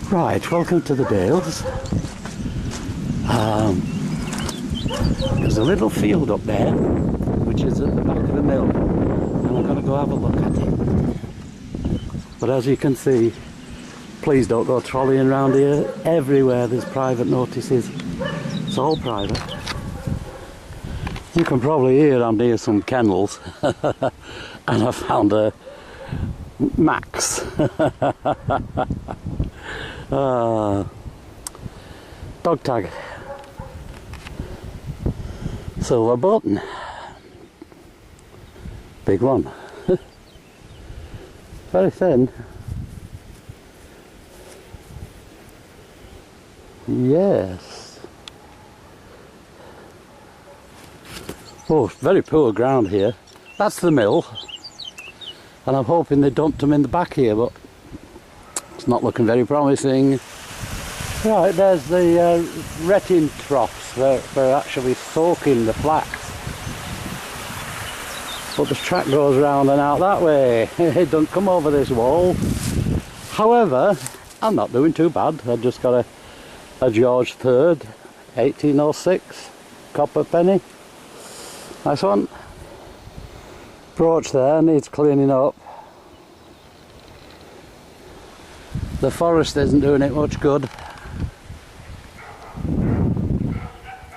Right, welcome to the Deus. There's a little field up there, which is at the back of the mill, and I'm going to go have a look at it. But as you can see, please don't go trolleying around here. Everywhere there's private notices. It's all private. You can probably hear I'm near some kennels, and I found a Max. Dog tag. Silver button. Big one. Very thin. Yes. Oh, very poor ground here. That's the mill. And I'm hoping they dumped them in the back here, but it's not looking very promising. Right, there's the retting troughs for actually soaking the flax. But the track goes round and out that way. It doesn't come over this wall. However, I'm not doing too bad. I just got a George III 1806 copper penny. Nice one. Brooch there needs cleaning up. The forest isn't doing it much good.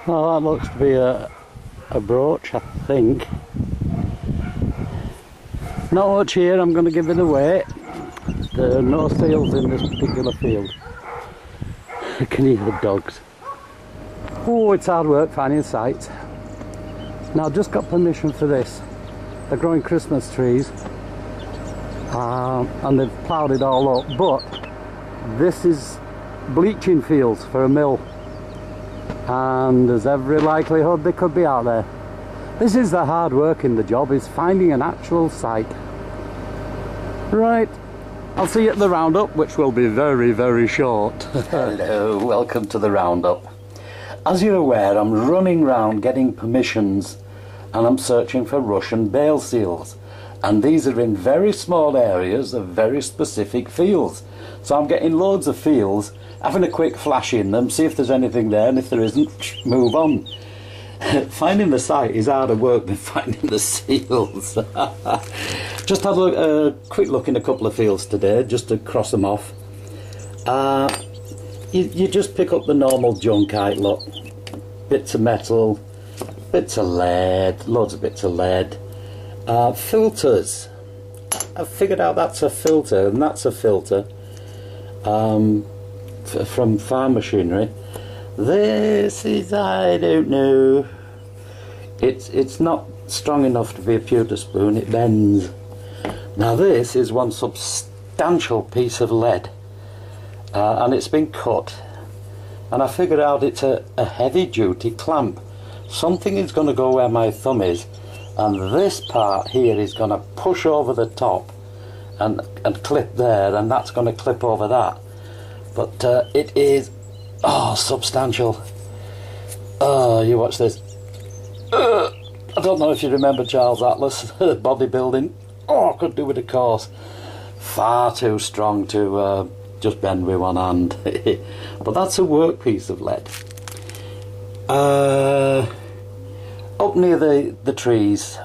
Well, that looks to be a brooch, I think. Not much here, I'm going to give it away. There are no seals in this particular field. I can hear the dogs. Oh, it's hard work finding sites. Now, I've just got permission for this. They're growing Christmas trees. And they've ploughed it all up. But this is bleaching fields for a mill. And there's every likelihood they could be out there. This is the hard work in the job, is finding an actual site. Right, I'll see you at the roundup, which will be very, very short. Hello, welcome to the roundup. As you're aware, I'm running round getting permissions and I'm searching for Russian bale seals. And these are in very small areas of very specific fields. So I'm getting loads of fields, having a quick flash in them, see if there's anything there, and if there isn't, move on. Finding the site is harder work than finding the seals. Just had a quick look in a couple of fields today, just to cross them off. You just pick up the normal junkite lot. Bits of metal, bits of lead, loads of bits of lead. Filters. I've figured out that's a filter, and that's a filter from farm machinery. This is, I don't know, it's not strong enough to be a pewter spoon, it bends. Now this is one substantial piece of lead, and it's been cut, and I figured out it's a heavy duty clamp. Something is going to go where my thumb is, and this part here is going to push over the top and clip there, and that's going to clip over that. But it is, oh, substantial. Oh, you watch this. I don't know if you remember Charles Atlas, bodybuilding. Oh, I could do with a course. Far too strong to just bend with one hand. But that's a workpiece of lead. Up near the trees,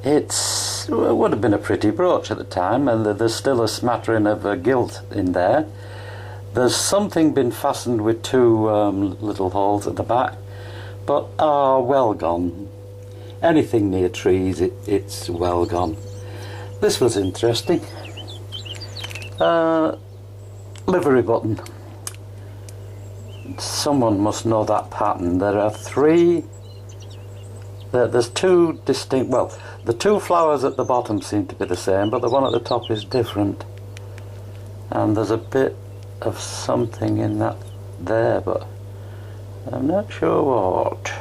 it would have been a pretty brooch at the time, and there's still a smattering of gilt in there. There's something been fastened with two little holes at the back, but well gone. Anything near trees, it's well gone. This was interesting. Livery button. Someone must know that pattern. There are three. There's two distinct. Well, the two flowers at the bottom seem to be the same, but the one at the top is different. And there's a bit of something in that there, but I'm not sure what.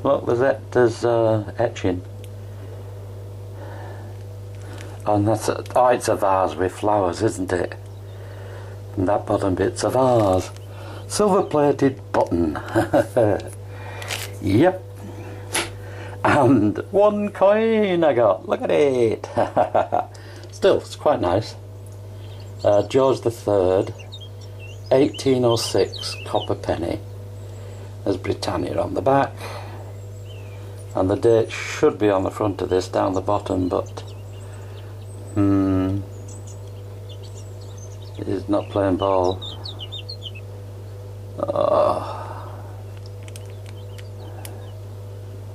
Look, there's etching. And that's it's a vase with flowers, isn't it? And that bottom bit's a vase. Silver plated button. Yep. And one coin I got. Look at it. Still, it's quite nice. George III, 1806 copper penny. There's Britannia on the back, and the date should be on the front of this down the bottom, but he's not playing ball.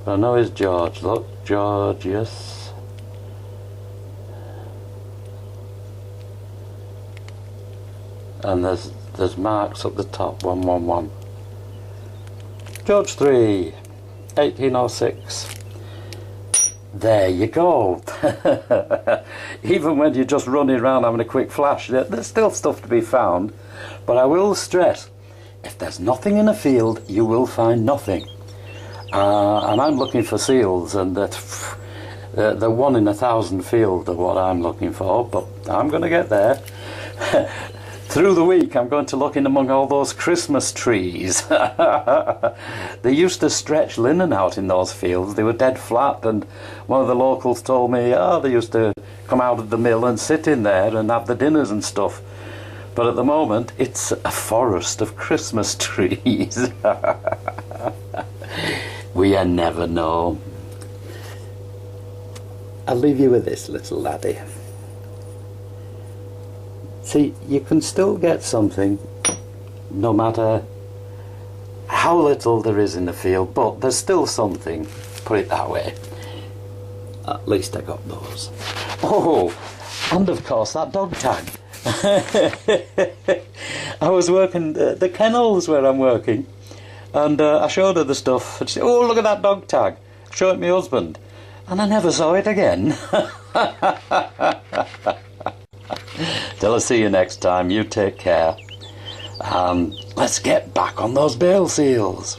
But I know he's George. Look, George, yes. And there's marks up the top, 111. George III, 1806. There you go. Even when you're just running around having a quick flash, there's still stuff to be found. But I will stress, if there's nothing in a field, you will find nothing. And I'm looking for seals, and the 1 in 1,000 field are what I'm looking for, but I'm going to get there. Through the week I'm going to look in among all those Christmas trees. They used to stretch linen out in those fields. They were dead flat, and one of the locals told me, they used to come out of the mill and sit in there and have the dinners and stuff. But at the moment it's a forest of Christmas trees. We never know. I'll leave you with this, little laddie. See, you can still get something no matter how little there is in the field, but there's still something, put it that way. At least I got those. Oh, and of course that dog tag. I was working the kennels where I'm working, and I showed her the stuff, and she said, "Oh, look at that dog tag." Show it my husband, and I never saw it again. Till I see you next time, you take care. Let's get back on those bale seals.